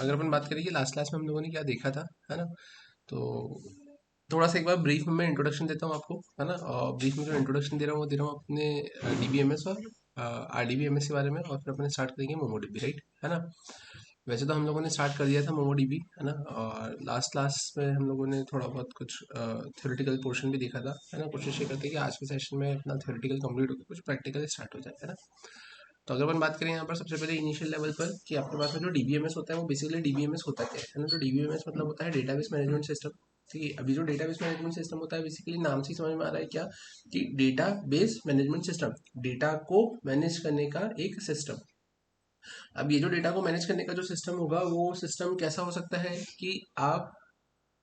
अगर अपन बात करें कि लास्ट क्लास में हम लोगों ने क्या देखा था, है ना। तो थोड़ा सा एक बार ब्रीफ में इंट्रोडक्शन देता हूँ आपको, है ना। और ब्रीफ में जो इंट्रोडक्शन दे रहा हूँ वो दे रहा हूँ अपने डीबीएमएस और आरडीबीएमएस के बारे में, और फिर अपन स्टार्ट करेंगे मोमोडीबी, राइट, है ना। वैसे तो हम लोगों ने स्टार्ट कर दिया था मोमोडीबी, है ना। और लास्ट क्लास में हम लोगों ने थोड़ा बहुत कुछ थ्योरेटिकल पोर्शन भी देखा था, है ना। कोशिश ये करते हैं कि आज के सेशन में अपना थ्योरेटिकल कंप्लीट होकर कुछ प्रैक्टिकल स्टार्ट हो जाए, है ना। तो अगर अपन बात करें यहाँ पर सबसे पहले इनिशियल लेवल पर कि आपके पास में जो डीबीएमएस होता है वो बेसिकली डीबीएमएस होता क्या है ना। तो डीबीएमएस मतलब होता है डेटाबेस मैनेजमेंट सिस्टम। ठीक है, अभी जो डेटाबेस मैनेजमेंट सिस्टम होता है बेसिकली नाम से ही समझ में आ रहा है क्या, कि डेटाबेस मैनेजमेंट सिस्टम, डेटा को मैनेज करने का एक सिस्टम। अब ये जो डेटा को मैनेज करने का जो सिस्टम होगा वो सिस्टम कैसा हो सकता है कि आप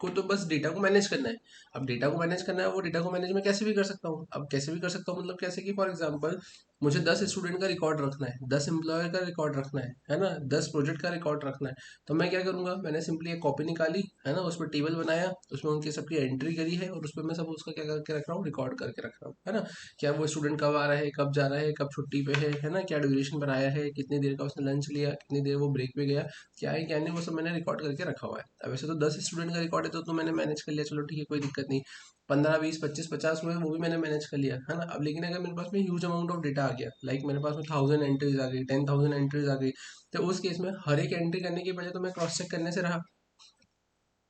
को तो बस डेटा को मैनेज करना है। अब डेटा को मैनेज करना है, वो डेटा को मैनेज में कैसे भी कर सकता हूँ। अब कैसे भी कर सकता हूँ मतलब कैसे कि फॉर एग्जांपल मुझे 10 स्टूडेंट का रिकॉर्ड रखना है, 10 एम्प्लॉयर का रिकॉर्ड रखना है ना, 10 प्रोजेक्ट का रिकॉर्ड रखना है। तो मैं क्या करूंगा, मैंने सिंपली एक कॉपी निकाली, है ना, उस पर टेबल बनाया, उसमें उनकी सबकी एंट्री करी है और उस पर मैं सब उसका क्या करके रख रहा हूँ, रिकॉर्ड करके रख रहा हूँ, है ना। क्या वो स्टूडेंट कब आ रहा है, कब जा रहा है, कब छुट्टी पे है ना, क्या ड्यूरेशन बनाया है, कितनी देर का उसने लंच लिया, कितनी देर वो ब्रेक पे गया, क्या है क्या नहीं, वो सब मैंने रिकॉर्ड करके रखा हुआ है। अब वैसे तो 10 स्टूडेंट का रिकॉर्ड है तो मैंने मैनेज कर लिया, चलो ठीक है, कोई दिक्कत नहीं। 15 20 25 50 हुए वो भी मैंने मैनेज कर लिया, है ना। अब लेकिन अगर मेरे पास में ह्यूज अमाउंट ऑफ डेटा आ गया, लाइक मेरे पास में 1000 एंट्रीज आ गई, 10,000 एंट्रीज आ गई, तो उस केस में हर एक एंट्री करने के पहले तो मैं क्रॉस चेक करने से रहा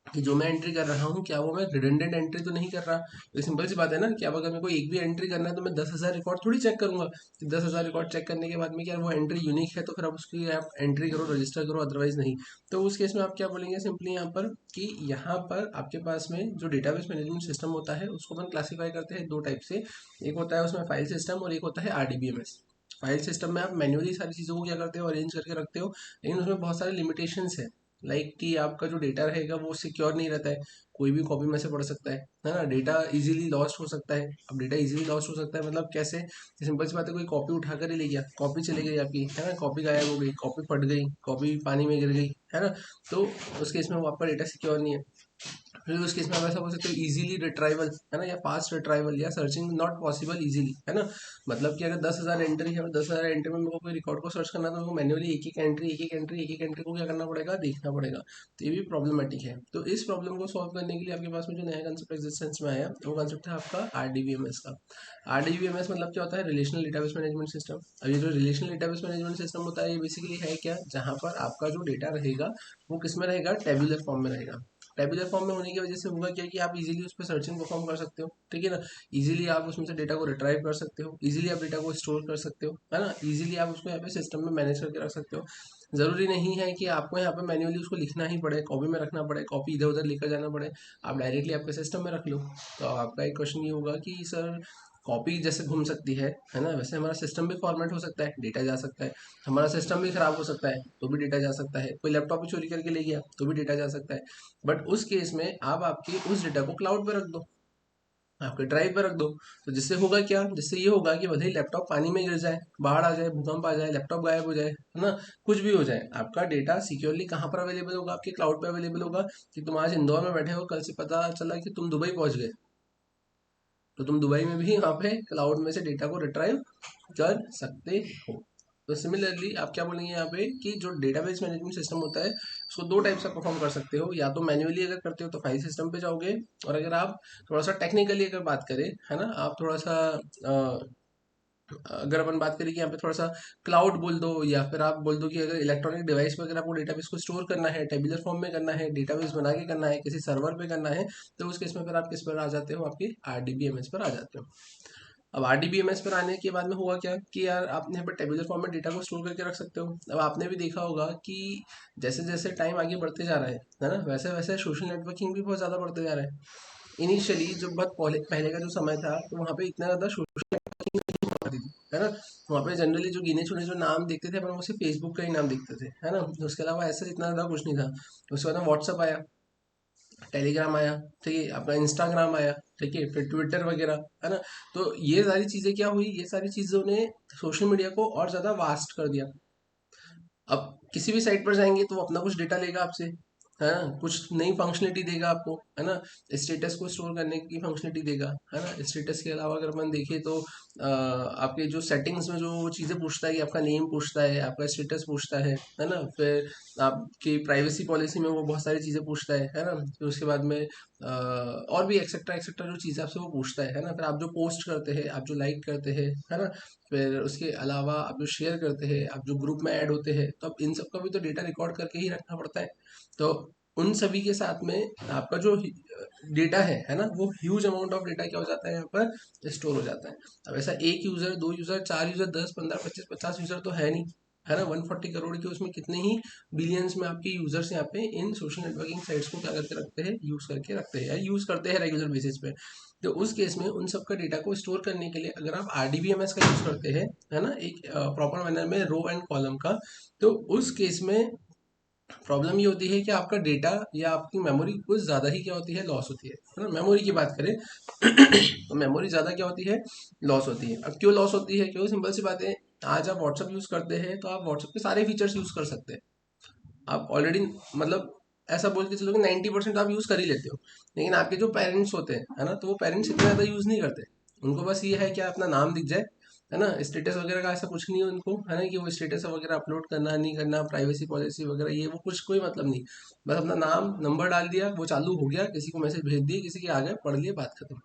कि जो मैं एंट्री कर रहा हूँ क्या वो मैं रिडंडेंट एंट्री तो नहीं कर रहा। तो सिंपल सी बात है ना कि अब अगर मेरे को एक भी एंट्री करना है तो मैं 10,000 रिकॉर्ड थोड़ी चेक करूंगा। कि 10,000 रिकॉर्ड चेक करने के बाद में क्या वो एंट्री यूनिक है तो फिर आप उसकी आप एंट्री करो, रजिस्टर करो, अदरवाइज नहीं। तो उस केस में आप क्या बोलेंगे सिंपली यहाँ पर कि यहाँ पर आपके पास में जो डेटाबेस मैनेजमेंट सिस्टम होता है उसको अपन क्लासीफाई करते हैं दो टाइप से। एक होता है उसमें फाइल सिस्टम और एक होता है आरडीबीएमएस। फाइल सिस्टम में आप मैन्युअली सारी चीज़ों को क्या करते हो, अरेंज करके रखते हो, लेकिन उसमें बहुत सारे लिमिटेशंस है। लाइक कि आपका जो डेटा रहेगा वो सिक्योर नहीं रहता है, कोई भी कॉपी में से पढ़ सकता है ना। डेटा इजीली लॉस्ट हो सकता है। अब डेटा इजीली लॉस्ट हो सकता है मतलब कैसे, सिंपल सी बात है, कोई कॉपी उठाकर ही ले गया, कॉपी चली गई आपकी, है ना, कॉपी गायब हो गई, कॉपी फट गई, कॉपी पानी में गिर गई, है ना। तो उस केस में वो आपका डेटा सिक्योर नहीं है। फिर उस केस में आप ऐसा बोल सकते हो इजीली रिट्राइवल, है ना, या फास्ट रिट्राइवल, या सर्चिंग नॉट पॉसिबल इजीली, है ना। मतलब कि अगर 10,000 एंट्री है और 10,000 एंट्री में मेरे को कोई रिकॉर्ड को सर्च करना है तो मेरे को मैन्युअली एक एक एंट्री को क्या करना पड़ेगा, देखना पड़ेगा। तो ये भी प्रॉब्लमेटिक है। तो इस प्रॉब्लम को सॉल्व करने के लिए आपके पास में जो नया कंसेप्ट एग्जिस्टेंस में आया वो कंसेप्ट है आपका आरडीबीएमएस का। आरडीबीएमएस मतलब क्या होता है, रिलेशनल डेटाबेस मैनेजमेंट सिस्टम। अब ये जो रिलेशनल डेटाबेस मैनेजमेंट सिस्टम होता है ये बेसिकली है क्या, जहाँ पर आपका जो डेटा रहेगा वो किस में रहेगा, टेबुलर फॉर्म में रहेगा। टेबुलर फॉर्म में होने की वजह से होगा क्या कि आप इजीली उस पर सर्चिंग परफॉर्म कर सकते हो, ठीक है ना। इजीली आप उसमें से डेटा को रिट्राइव कर सकते हो, इजीली आप डेटा को स्टोर कर सकते हो, है ना। इजीली आप उसको यहाँ पे सिस्टम में मैनेज करके रख सकते हो। जरूरी नहीं है कि आपको यहाँ पे मैन्युअली उसको लिखना ही पड़े, कॉपी में रखना पड़े, कॉपी इधर उधर लेकर जाना पड़े। आप डायरेक्टली आपके सिस्टम में रख लो। तो आपका एक क्वेश्चन ये होगा कि सर कॉपी जैसे घूम सकती है ना, वैसे हमारा सिस्टम भी फॉर्मेट हो सकता है, डेटा जा सकता है। हमारा सिस्टम भी खराब हो सकता है तो भी डेटा जा सकता है, कोई लैपटॉप भी चोरी करके ले गया तो भी डेटा जा सकता है। बट उस केस में आप आपके उस डेटा को क्लाउड पे रख दो, आपके ड्राइव पे रख दो। तो जिससे होगा क्या, जिससे ये होगा कि भले ही लैपटॉप पानी में गिर जाए, बाढ़ आ जाए, भूकंप आ जाए, लैपटॉप गायब हो जाए, है ना, कुछ भी हो जाए, आपका डेटा सिक्योरली कहाँ पर अवेलेबल होगा, आपके क्लाउड पे अवेलेबल होगा। कि तुम आज इंदौर में बैठे हो, कल से पता चला कि तुम दुबई पहुंच गए, तो तुम दुबई में भी वहाँ पे क्लाउड में से डेटा को रिट्राइव कर सकते हो। तो सिमिलरली आप क्या बोलेंगे यहाँ पे कि जो डेटाबेस मैनेजमेंट सिस्टम होता है उसको दो टाइप से परफॉर्म कर सकते हो, या तो मैन्युअली अगर करते हो तो फाइल सिस्टम पे जाओगे, और अगर आप थोड़ा सा टेक्निकली अगर बात करें, है ना, आप थोड़ा सा अगर अपन बात करें कि यहाँ पे थोड़ा सा क्लाउड बोल दो, या फिर आप बोल दो कि अगर इलेक्ट्रॉनिक डिवाइस पे अगर आपको डेटाबेस को स्टोर करना है, टेबुलर फॉर्म में करना है, डेटाबेस बना के करना है, किसी सर्वर पे करना है, तो उस केस में फिर आप किस पर आ जाते हो, आपके आरडीबीएमएस पर आ जाते हो। अब आरडीबीएमएस पर आने के बाद में हुआ क्या कि यार आपने यहाँ पर टेबुलर फॉर्म में डेटा को स्टोर करके रख सकते हो। अब आपने भी देखा होगा कि जैसे जैसे टाइम आगे बढ़ते जा रहा है ना, वैसे वैसे सोशल नेटवर्किंग भी बहुत ज़्यादा बढ़ते जा रहा है। इनिशियली जो बहुत पहले पहले का जो समय था तो वहाँ पे इतना ज़्यादा सोशल नेटवर्किंग नहीं हुआ करती थी, है ना। वहाँ पे जनरली जो गिने चुने जो नाम देखते थे अपन वो सिर्फ फेसबुक का ही नाम देखते थे, है ना। उसके अलावा ऐसा इतना ज़्यादा कुछ नहीं था। उसके बाद व्हाट्सअप आया, टेलीग्राम आया, ठीक है, अपना इंस्टाग्राम आया, ठीक है, फिर ट्विटर वगैरह, है ना। तो ये सारी चीज़ें क्या हुई, ये सारी चीज़ों ने सोशल मीडिया को और ज़्यादा वास्ट कर दिया। अब किसी भी साइट पर जाएंगे तो वो अपना कुछ डेटा लेगा आपसे, है ना, कुछ नई फंक्शनलिटी देगा आपको, है ना, स्टेटस को स्टोर करने की फंक्शनलिटी देगा, है ना। स्टेटस के अलावा अगर अपन देखें तो आपके जो सेटिंग्स में जो चीज़ें पूछता है कि आपका नेम पूछता है, आपका स्टेटस पूछता है ना, फिर आपकी प्राइवेसी पॉलिसी में वो बहुत सारी चीज़ें पूछता है ना, फिर उसके बाद में और भी एक्सेट्रा एक्सेट्रा जो चीज़ें आपसे वो पूछता है ना, फिर आप जो पोस्ट करते हैं, आप जो लाइक करते हैं, है ना, फिर उसके अलावा आप जो शेयर करते हैं, आप जो ग्रुप में ऐड होते हैं, तो अब इन सब का भी तो डेटा रिकॉर्ड करके ही रखना पड़ता है। तो उन सभी के साथ में आपका जो डेटा है ना, वो ह्यूज अमाउंट ऑफ डेटा क्या हो जाता है यहाँ पर स्टोर हो जाता है। अब ऐसा एक यूजर, दो यूजर, चार यूजर, 10, 15, 25, 50 यूजर तो है नहीं, है ना। 140 करोड़ के उसमें कितने ही बिलियंस में आपके यूजर्स यहाँ पे इन सोशल नेटवर्किंग साइट्स को क्या करके रखते हैं, यूज करके रखते हैं या यूज करते हैं रेगुलर बेसिस पे। तो उस केस में उन सब का डेटा को स्टोर करने के लिए अगर आप RDBMS का यूज करते हैं, है ना, एक प्रॉपर मैनर में रो एंड कॉलम का, तो उस केस में प्रॉब्लम ये होती है कि आपका डेटा या आपकी मेमोरी कुछ ज़्यादा ही क्या होती है, लॉस होती है ना। मेमोरी की बात करें तो मेमोरी ज़्यादा क्या होती है, लॉस होती है। अब क्यों लॉस होती है, क्यों, सिंपल सी बात है। आज आप व्हाट्सअप यूज़ करते हैं तो आप व्हाट्सअप के सारे फीचर्स यूज़ कर सकते हैं। आप ऑलरेडी मतलब ऐसा बोल के चलो कि 90% आप यूज़ कर ही लेते हो। लेकिन आपके जो पेरेंट्स होते हैं, है ना, तो वो पेरेंट्स इतना ज़्यादा यूज़ नहीं करते। उनको बस ये है कि अपना नाम दिख जाए, है ना, स्टेटस वगैरह का ऐसा कुछ नहीं है उनको, है ना, कि वो स्टेटस वगैरह अपलोड करना नहीं करना, प्राइवेसी पॉलिसी वगैरह ये वो कुछ कोई मतलब नहीं। बस अपना नाम नंबर डाल दिया, वो चालू हो गया, किसी को मैसेज भेज दिए, किसी के आ गए, पढ़ लिए, बात खत्म।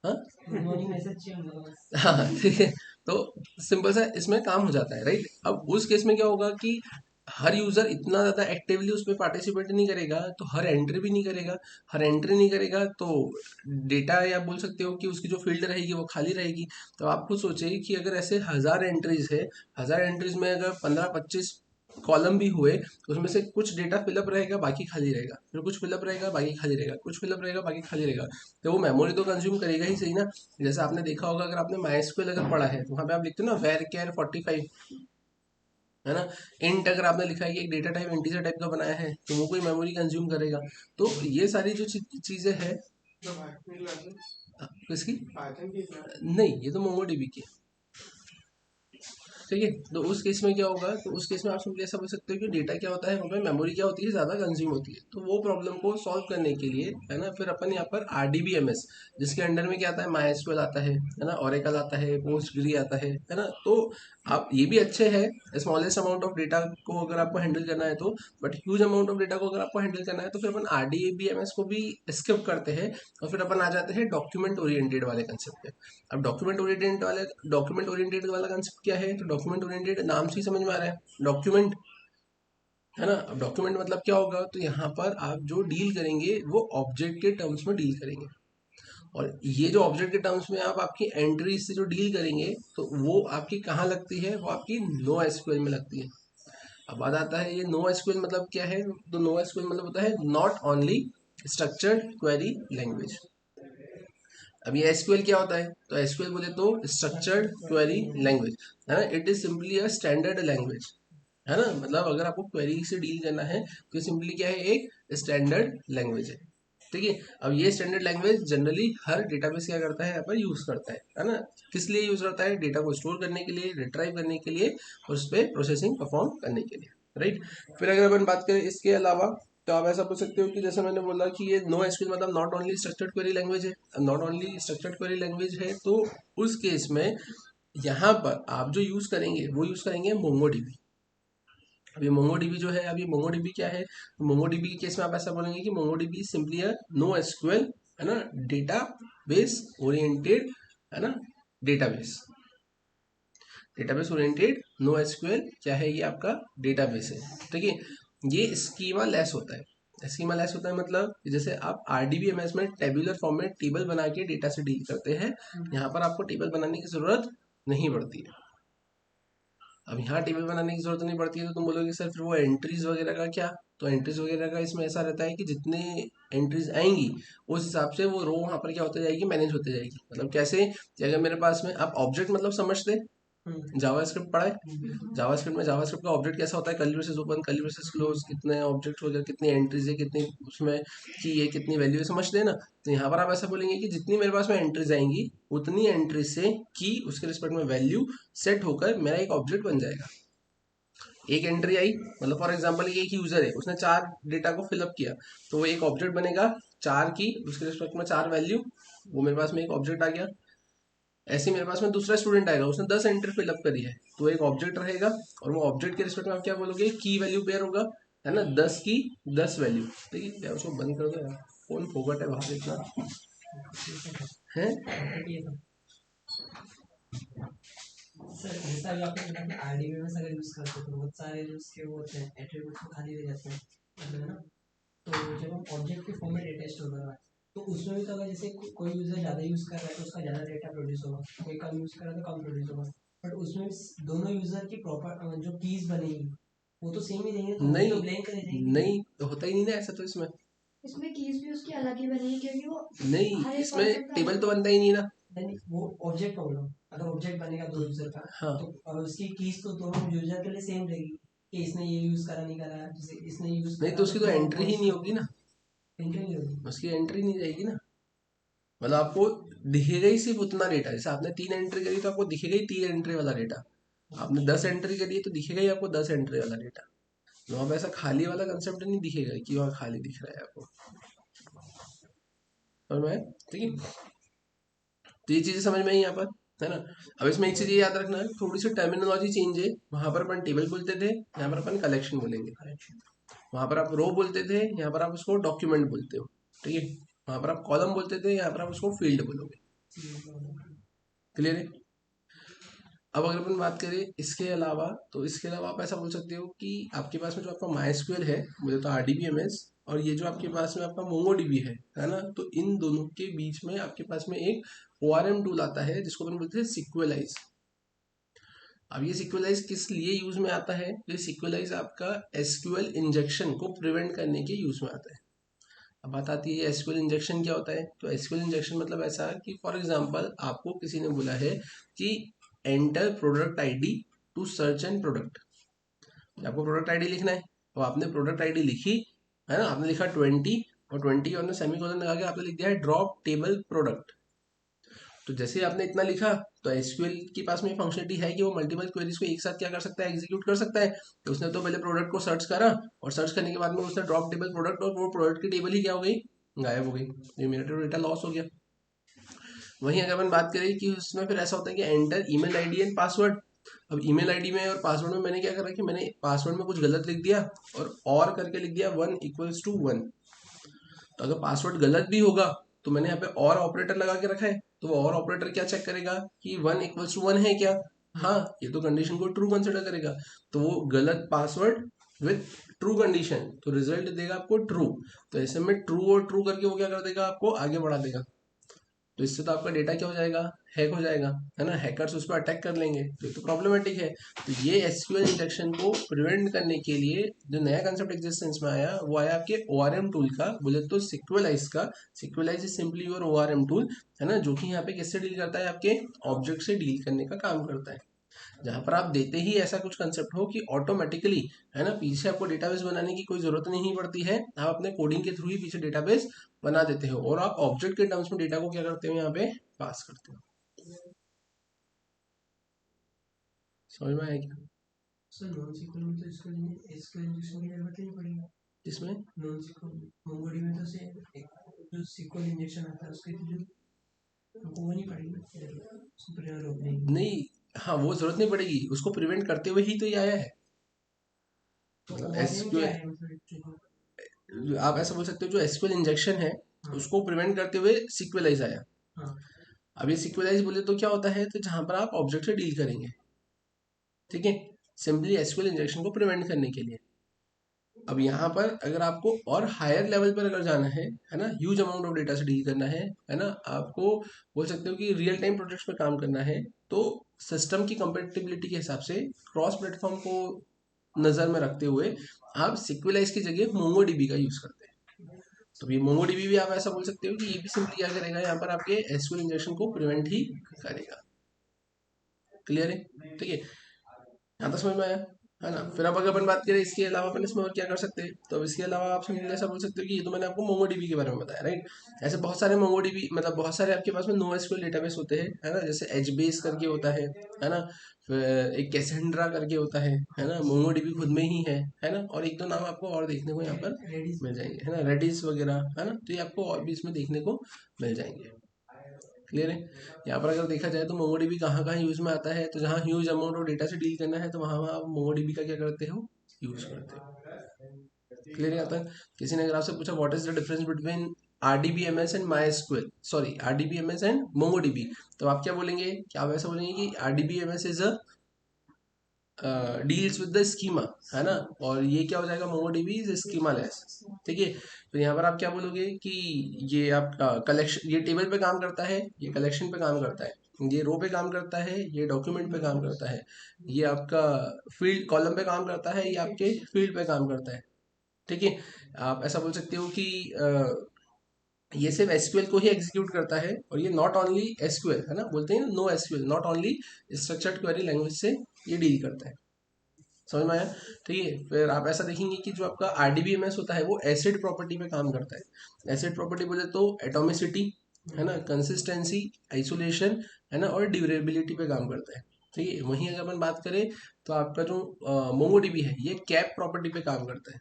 हाँ हाँ, ठीक है। तो सिंपल सा इसमें काम हो जाता है, राइट। अब उस केस में क्या होगा कि हर यूजर इतना ज्यादा एक्टिवली उसमें पार्टिसिपेट नहीं करेगा, तो हर एंट्री भी नहीं करेगा। हर एंट्री नहीं करेगा तो डेटा, या बोल सकते हो कि उसकी जो फील्ड रहेगी वो खाली रहेगी। तो आप खुद सोचिए कि अगर ऐसे 1000 एंट्रीज है, 1000 एंट्रीज में अगर 15-25 कॉलम भी हुए, तो उसमें से कुछ डेटा फिलअप रहेगा, बाकी खाली रहेगा, फिर कुछ फिलअप रहेगा, बाकी खाली रहेगा, कुछ फिलअप रहेगा, बाकी खाली रहेगा। तो वो मेमोरी तो कंज्यूम करेगा ही, सही ना। जैसे आपने देखा होगा, अगर आपने MySQL अगर पढ़ा है तो वहाँ पे आप लिखते हो ना var char 45, है ना। इंट अगर आपने लिखा है कि एक डेटा टाइप इंटीजर टाइप का बनाया है, तो वो कोई मेमोरी कंज्यूम करेगा। तो ये सारी जो चीजें हैं, किसकी, नहीं, ये तो मोंगोडीबी की है। ठीक है, तो उस केस में क्या होगा, तो उस केस में आप सिंपली ऐसा बोल सकते हो कि डेटा क्या होता है, वहाँ पे मेमोरी क्या होती है, ज़्यादा कंज्यूम होती है। तो वो प्रॉब्लम को सॉल्व करने के लिए, है ना, फिर अपन यहाँ पर RDBMS, जिसके अंडर में क्या आता है, MySQL आता है ना, Oracle आता है, PostgreSQL आता है ना। तो आप ये भी अच्छे हैं स्मॉलेस्ट अमाउंट ऑफ डेटा को अगर आपको हैंडल करना है तो, but huge amount of data को अगर आपको हैंडल करना है तो फिर अपन RDBMS को भी स्किप करते हैं, और फिर अपन आ जाते हैं डॉक्यूमेंट ओरिएंटेड वाले कंसेप्ट पे। अब डॉक्यूमेंट ओरिएंटेड वाला कंसेप्ट क्या है, तो डॉक्यूमेंट ओरिएंटेड नाम से ही समझ में आ रहा है, डॉक्यूमेंट, है ना। अब डॉक्यूमेंट मतलब क्या होगा, तो यहाँ पर आप जो डील करेंगे वो ऑब्जेक्ट के टर्म्स में डील करेंगे। और ये जो ऑब्जेक्ट के टर्म्स में आप आपकी एंट्री से जो डील करेंगे, तो वो आपकी कहाँ लगती है, वो आपकी नो एसक्यूएल में लगती है। अब बात आता है, ये नो एसक्यूएल मतलब क्या है, तो नो एसक्यूएल मतलब होता है not only structured query language. अब ये एसक्यूएल क्या होता है, तो एसक्यूएल बोले तो स्ट्रक्चर्ड क्वेरी लैंग्वेज, है ना। It is simply a standard language, है ना। मतलब अगर आपको क्वेरी से डील करना है तो सिंपली क्या है, एक स्टैंडर्ड लैंग्वेज है। ठीक है, अब ये स्टैंडर्ड लैंग्वेज जनरली हर डेटाबेस क्या करता है, यहाँ पर यूज करता है ना। किस लिए यूज करता है, डेटा को स्टोर करने के लिए, रिट्राइव करने के लिए, और उस पर प्रोसेसिंग परफॉर्म करने के लिए, राइट। फिर अगर अपन बात करें इसके अलावा, तो आप ऐसा बोल सकते हो कि जैसे मैंने बोला कि ये नो एसक्यूएल मतलब not only structured query language है। Not only structured query language है, तो उस केस में यहाँ पर आप जो यूज करेंगे वो यूज करेंगे मोंगोडीबी। अभी मोंगोडीबी जो है, अभी मोंगोडीबी क्या है, तो मोंगोडीबी के केस में आप ऐसा बोलेंगे कि मोंगोडीबी सिंपली है नो एसक्यूएल, है ना, डेटा बेस ओरिएंटेड, है ना, database, database oriented no SQL क्या है, ये आपका डेटाबेस है। ठीक है, ये स्कीमा लेस होता है। स्कीमा लेस होता है मतलब कि जैसे आप RDBMS में टेबुलर फॉर्म में टेबल बना के डेटा से डील करते हैं, यहाँ पर आपको टेबल बनाने की जरूरत नहीं पड़ती है। अब यहाँ टेबल बनाने की जरूरत नहीं पड़ती है, तो तुम बोलोगे सर फिर वो एंट्रीज वगैरह का क्या, तो एंट्रीज वगैरह का इसमें ऐसा रहता है कि जितने एंट्रीज आएंगी उस हिसाब से वो रो वहाँ पर क्या होते जाएगी, मैनेज होते जाएगी। मतलब कैसे, कि अगर मेरे पास में आप ऑब्जेक्ट मतलब समझते, जावास्क्रिप्ट पढ़ा है, जावास्क्रिप्ट में जावास्क्रिप्ट का ऑब्जेक्ट कैसा होता है, curly braces open, curly braces close, कितने ऑब्जेक्ट वगैरह, कितनी एंट्रीज है, कितनी उसमें की है, कितनी वैल्यू है, समझते हैं ना। तो यहाँ पर आप ऐसा बोलेंगे कि जितनी मेरे पास में एंट्रीज आएंगी उतनी एंट्री से की उसके रिस्पेक्ट में वैल्यू सेट होकर मेरा एक ऑब्जेक्ट बन जाएगा। एक एंट्री आई, मतलब फॉर एग्जांपल एक यूजर है, उसने 4 डेटा को फिलअप किया, तो वो एक ऑब्जेक्ट बनेगा 4 की, उसके रिस्पेक्ट में 4 वैल्यू, वो मेरे पास में एक ऑब्जेक्ट आ गया। ऐसे ही मेरे पास में दूसरा स्टूडेंट आएगा, उसने 10 एंट्री फिलअप करी है, तो एक ऑब्जेक्ट रहेगा, और वो ऑब्जेक्ट के रिस्पेक्ट में आप क्या बोलोगे, की वैल्यू पेयर होगा, है ना, 10 की 10 वैल्यू। ठीक है, क्या उसको बंद कर दो यार, कौन फोकट है बाहर इतना है। सर जैसा अभी आपने बताया कि आरडीबीएमएस अगर यूज करते हैं तो बहुत सारे जो उसके वो होते हैं एट्रीब्यूट्स को खाली रह जाते हैं, मतलब है ना। तो जब हम ऑब्जेक्ट के फॉर्म में डेटा स्टोर कर रहा है तो उसमें भी तो अगर जैसे कोई यूजर ज़्यादा यूज़ कर रहा है तो उसका ज़्यादा डेटा प्रोड्यूस होगा, कोई कम यूज़ कर रहा है तो कम प्रोड्यूस होगा, बट उसमें दोनों यूजर की प्रॉपर जो कीज बनेगी वो तो सेम ही रहेंगे, तो वो नहीं तो ब्लैंक रह जाएंगे। नहीं, तो होता ही नहीं ना ऐसा, तो इसमें इसमें कीज भी उसकी अलग ही बनेगी क्योंकि वो नहीं, हर एक इसमें ऑब्जेक्ट का टेबल तो बनता ही नहीं ना। नहीं वो ऑब्जेक्ट बोल रहा हूँ, अगर ऑब्जेक्ट बनेगा दो यूजर का हाँ, तो उसकी कीज तो दोनों यूजर के लिए सेम रहेगी कि इसने ये यूज करा नहीं करा, जैसे इसने यूज नहीं करा तो उसकी तो दो एंट्री ही नहीं होगी ना, एंट्री नहीं होगी। उसकी एंट्री नहीं जाएगी ना, मतलब आपको दिखेगा ही सिर्फ उतना डेटा, जैसे आपने 3 एंट्री करी तो आपको दिखेगा ही 3 एंट्री वाला डेटा, आपने 10 एंट्री करी है तो दिखेगा ही आपको 10 एंट्री वाला डेटा। तो वहाँ पे ऐसा खाली वाला कंसेप्ट नहीं दिखेगा कि वहाँ खाली दिख रहा है आपको, समझ में आया? ठीक है, तो ये चीजें समझ में आई यहाँ पर, है ना। अब इसमें एक चीज ये याद रखना है, थोड़ी सी टर्मिनोलॉजी चेंज है, वहां पर अपन टेबल बोलते थे, यहाँ पर अपन कलेक्शन बोलेंगे। वहां पर आप रो बोलते थे, यहाँ पर आप उसको डॉक्यूमेंट बोलते हो। ठीक है, वहां पर आप कॉलम बोलते थे, यहाँ पर आप उसको फील्ड बोलोगे। क्लियर है। अब अगर अपन बात करें इसके अलावा, तो इसके अलावा आप ऐसा बोल सकते हो कि आपके पास में जो आपका MySQL है, मुझे तो RDBMS, और ये जो आपके पास में आपका MongoDB है ना, तो इन दोनों के बीच में आपके पास में एक ORM टूल आता है जिसको अपन बोलते हैं सिक्वेलाइज। अब ये सिक्वेलाइज किस लिए यूज में आता है, तो ये सिक्वेलाइज आपका एसक्यूएल इंजेक्शन को प्रिवेंट करने के यूज में आता है। अब बात आती है एसक्यूएल इंजेक्शन क्या होता है, तो एसक्यूएल इंजेक्शन मतलब ऐसा कि फॉर एग्जांपल आपको किसी ने बोला है कि enter product ID to search and product, आपको प्रोडक्ट आईडी लिखना है, तो आपने प्रोडक्ट आईडी लिखी, है ना, आपने लिखा 20, और 20 और सेमीकोलन लगा के आपने लिख दिया है ड्रॉप टेबल प्रोडक्ट। तो जैसे ही आपने इतना लिखा, तो एसक्यूएल के पास में फंक्शनलिटी है कि वो मल्टीपल क्वेरीज को एक साथ क्या कर सकता है, एग्जीक्यूट कर सकता है। तो उसने तो पहले प्रोडक्ट को सर्च करा, और सर्च करने के बाद में उसने ड्रॉप टेबल प्रोडक्ट, और वो प्रोडक्ट की टेबल ही क्या हो गई, गायब हो गई, ये मेरा तो डेटा लॉस हो गया। वहीं अगर अपन बात करें कि उसमें फिर ऐसा होता है कि enter email ID and password. अब ईमेल आईडी में और पासवर्ड में मैंने क्या करा कि मैंने पासवर्ड में कुछ गलत लिख दिया, और करके लिख दिया 1 = 1। तो अगर पासवर्ड गलत भी होगा, तो मैंने यहाँ पे और ऑपरेटर लगा के रखा है, तो वो और ऑपरेटर क्या चेक करेगा कि 1 = 1 है क्या, हाँ, ये तो कंडीशन को ट्रू कंसिडर करेगा, तो वो गलत पासवर्ड विथ ट्रू कंडीशन, तो रिजल्ट देगा आपको ट्रू। तो ऐसे में ट्रू और ट्रू करके वो क्या कर देगा, आपको आगे बढ़ा देगा। तो इससे तो आपका डेटा क्या हो जाएगा, हैक हो जाएगा, है ना, हैकर्स उस पर अटैक कर लेंगे, तो ये तो प्रॉब्लमेटिक है। तो ये एसक्यूएल इंजेक्शन को प्रिवेंट करने के लिए जो नया कंसेप्ट एग्जिस्टेंस में आया, वो आया आपके ORM टूल का, बोले तो सिक्वेलाइज का। Sequelize is simply your ORM tool, है ना, जो कि यहाँ पे किससे डील करता है, आपके ऑब्जेक्ट से डील करने का काम करता है। जहां पर आप देते ही ऐसा कुछ कंसेप्ट हो कि ऑटोमेटिकली, है ना, पीछे आपको डेटाबेस बनाने की कोई जरूरत नहीं पड़ती है, आप अपने कोडिंग के थ्रू ही पीछे डेटाबेस बना देते हो, और आप ऑब्जेक्ट के टर्म्स में डेटा को क्या करते हो, यहाँ पे पास करते हो। समझ में आया क्या? सर नॉन सीक्वल में तो इसको एसक्यूएल इंजेक्शन की जरूरत ही नहीं पड़ेगी। जिसमें नॉन सीक्वल मोंगोडी में तो से जो सीक्वल इंजेक्शन आता है उसके लिए हमको वो नहीं पड़ेगी, उसको प्रिवेंट रोकने की। नहीं, हाँ, वो जरूरत नहीं पड़ेगी, उसको प्रिवेंट करते हुए ही तो ये आया है। तो मतलब ORM क्या एसक्यूएल, है मतलब आप ऐसा बोल सकते हो, जो एसक्यूएल इंजेक्शन है हाँ उसको प्रिवेंट करते हुए सिक्वेलाइज आया। हाँ अब ये सिक्वेलाइज बोले तो क्या होता है, तो जहां पर आप ऑब्जेक्ट से डील करेंगे, ठीक है, सिंपली एसक्यूएल इंजेक्शन को प्रिवेंट करने के लिए। अब यहाँ पर अगर आपको और हायर लेवल पर अगर जाना है ना, ह्यूज अमाउंट ऑफ डेटा से डील करना है ना, आपको बोल सकते हो कि रियल टाइम प्रोजेक्ट्स पे काम करना है, तो सिस्टम की कंपेटिबिलिटी के हिसाब से क्रॉस प्लेटफॉर्म को नज़र में रखते हुए आप सिक्वेलाइज की जगह मोंगोडीबी का यूज़ करते हैं। तो ये मोंगोडीबी भी आप ऐसा बोल सकते हो कि ये भी सिंपली क्या करेगा, यहाँ पर आपके एसक्यूएल इंजेक्शन को प्रिवेंट ही करेगा। क्लियर है, ठीक है, यहाँ तक समझ में आया, है ना। फिर अब अगर अपन बात करें इसके अलावा अपन इसमें और क्या कर सकते हैं, तो अब इसके अलावा आप सिंपली ऐसा बोल सकते हो कि ये तो मैंने आपको मोंगोडीबी के बारे में बताया, राइट। ऐसे बहुत सारे मोंगोडीबी, मतलब बहुत सारे आपके पास में नो एसक्यूएल डेटाबेस होते हैं, है ना। जैसे एच बेस करके होता है ना। फिर एक कैसेंड्रा करके होता है ना। मोंगोडीबी खुद में ही है ना। और एक दो नाम आपको और देखने को यहाँ पर रेडिस मिल जाएंगे, है ना, रेडिस वगैरह, है ना। तो ये आपको और भी इसमें देखने को मिल जाएंगे। क्लियर है। यहाँ पर अगर देखा जाए तो मोंगोडीबी कहाँ कहाँ यूज में आता है, तो जहाँ ह्यूज अमाउंट ऑफ डेटा से डील करना है तो वहाँ वहाँ आप मोंगोडीबी का क्या करते हो, यूज करते हो। क्लियर है यहाँ तक। किसी ने अगर आपसे पूछा what is the difference between RDBMS and MySQL, sorry RDBMS and MongoDB, तो आप क्या बोलेंगे, क्या आप ऐसा बोलेंगे कि RDBMS is a deals with the schema, है ना। और ये क्या हो जाएगा, मोंगोडीबी इज स्कीमा लेस। ठीक है। तो यहाँ पर आप क्या बोलोगे कि ये आपका कलेक्शन, ये टेबल पे काम करता है, ये कलेक्शन पे काम करता है, ये रो पे काम करता है, ये डॉक्यूमेंट पे काम करता है, ये आपका फील्ड कॉलम पे काम करता है, ये आपके फील्ड पे काम करता है। ठीक है। आप ऐसा बोल सकते हो कि ये सिर्फ एसक्यूएल को ही एग्जीक्यूट करता है, और ये नॉट ओनली एसक्यूएल, है ना, बोलते हैं no SQL, not only structured query language से ये डील करता है। समझ में आया। ठीक है। फिर आप ऐसा देखेंगे कि जो आपका RDBMS होता है वो एसिड प्रॉपर्टी पे काम करता है। एसिड प्रॉपर्टी बोले तो एटोमिसिटी, है ना, कंसिस्टेंसी, आइसोलेशन, है ना, और ड्यूरेबिलिटी पे काम करता है। ठीक है। वहीं अगर अपन बात करें तो आपका जो मोंगोडीबी है ये कैप प्रॉपर्टी पे काम करता है।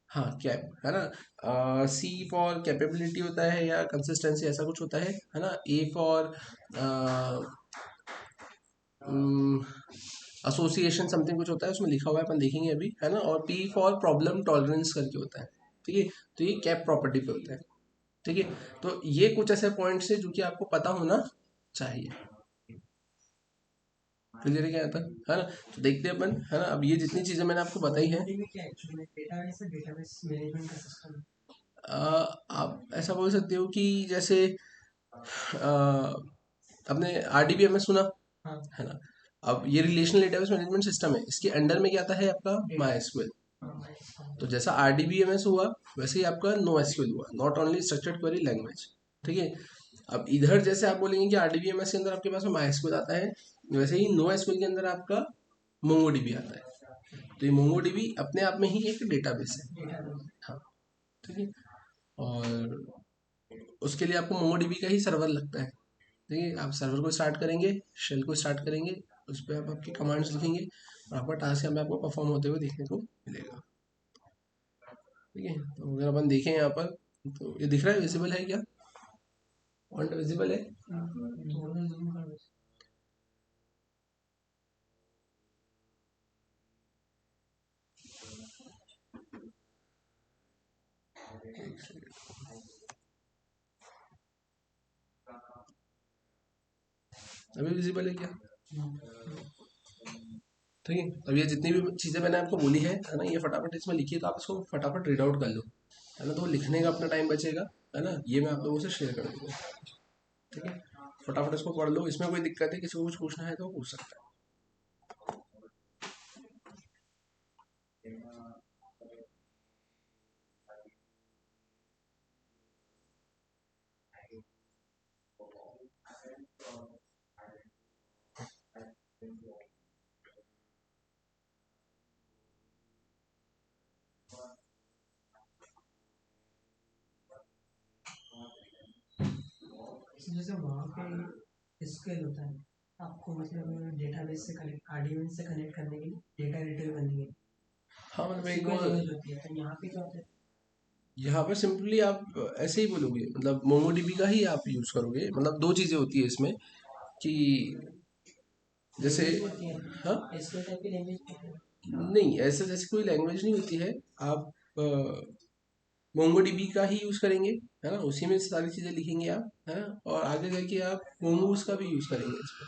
हाँ, कैप, है ना। C फॉर कैपेबिलिटी होता है या कंसिस्टेंसी ऐसा कुछ होता है ना। A फॉर एसोसिएशन समथिंग कुछ होता है, उसमें लिखा हुआ है, अपन देखेंगे अभी, है ना। और P फॉर प्रॉब्लम टॉलरेंस करके होता है। ठीक है। तो ये कैप प्रॉपर्टी पे होता है। ठीक है। तो ये कुछ ऐसे पॉइंट्स है जो कि आपको पता होना चाहिए। क्लियर है क्या आता है ना। तो देखते हैं अपन, है ना। अब ये जितनी चीजें मैंने आपको बताई है, मोंगोडीबी क्या एक्चुअली डेटाबेस है, डेटाबेस मैनेजमेंट का सिस्टम। आप ऐसा बोल सकते हो कि जैसे आपने RDBMS सुना, हाँ है ना। अब ये रिलेशनल डेटाबेस मैनेजमेंट सिस्टम है, इसके अंडर में क्या आता है आपका MySQL। हाँ, तो जैसा RDBMS हुआ वैसे ही आपका NoSQL हुआ, not only structured query language. ठीक है। अब इधर जैसे आप बोलेंगे कि RDBMS के अंदर आपके पास में MySQL आता है, वैसे ही NoSQL के अंदर आपका MongoDB आता है। तो ये MongoDB अपने आप में ही एक डेटाबेस है। डेटाबेस। हाँ। ठीक है। और उसके लिए आपको MongoDB का ही सर्वर लगता है। ठीक है। आप सर्वर को स्टार्ट करेंगे, शेल को स्टार्ट करेंगे, उस पर आप आपकी कमांड्स लिखेंगे और आपका टास्क यहाँ पे आपको परफॉर्म होते हुए देखने को मिलेगा। ठीक है। तो अगर अपन देखें यहाँ पर, तो ये दिख रहा है, विजिबल है क्या, फॉन्ट विजिबल है। थोड़ा जूम कर दो। अभी विजिबल है क्या। ठीक है। अब ये जितनी भी चीज़ें मैंने आपको बोली है ना, ये फटाफट इसमें लिखिए, तो आप इसको फटाफट रीड आउट कर लो, है ना। तो लिखने का अपना टाइम बचेगा, है ना। ये मैं आप लोगों से शेयर कर दूँगा। ठीक है। फटाफट इसको पढ़ लो, इसमें कोई दिक्कत है, किसी को कुछ पूछना है तो पूछ सकता जैसे वहाँ पे स्केल होता है, आपको मतलब डेटाबेस से कनेक्ट, आरडीबीएमएस से कनेक्ट करने के लिए, डेटा रिट्रीव करने के लिए है। हाँ, मतलब एक सीक्वल लैंग्वेज होती है, तो यहाँ पे क्या होता है। यहाँ पर सिंपली आप ऐसे ही बोलोगे, मतलब मोंगोडीबी का ही आप यूज़ करोगे। मतलब दो चीज़ें होती है इसमें कि जैसे, लैंग्वेज होती है, हाँ, एसक्यूएल टाइप की लैंग्वेज होती है। नहीं, ऐसे जैसे कोई लैंग्वेज नहीं होती है। आप मोंगोडीबी का ही यूज़ करेंगे, है ना, उसी में सारी चीज़ें लिखेंगे आप, है ना। और आगे जाके आप मोंगूस का भी यूज़ करेंगे इसमें,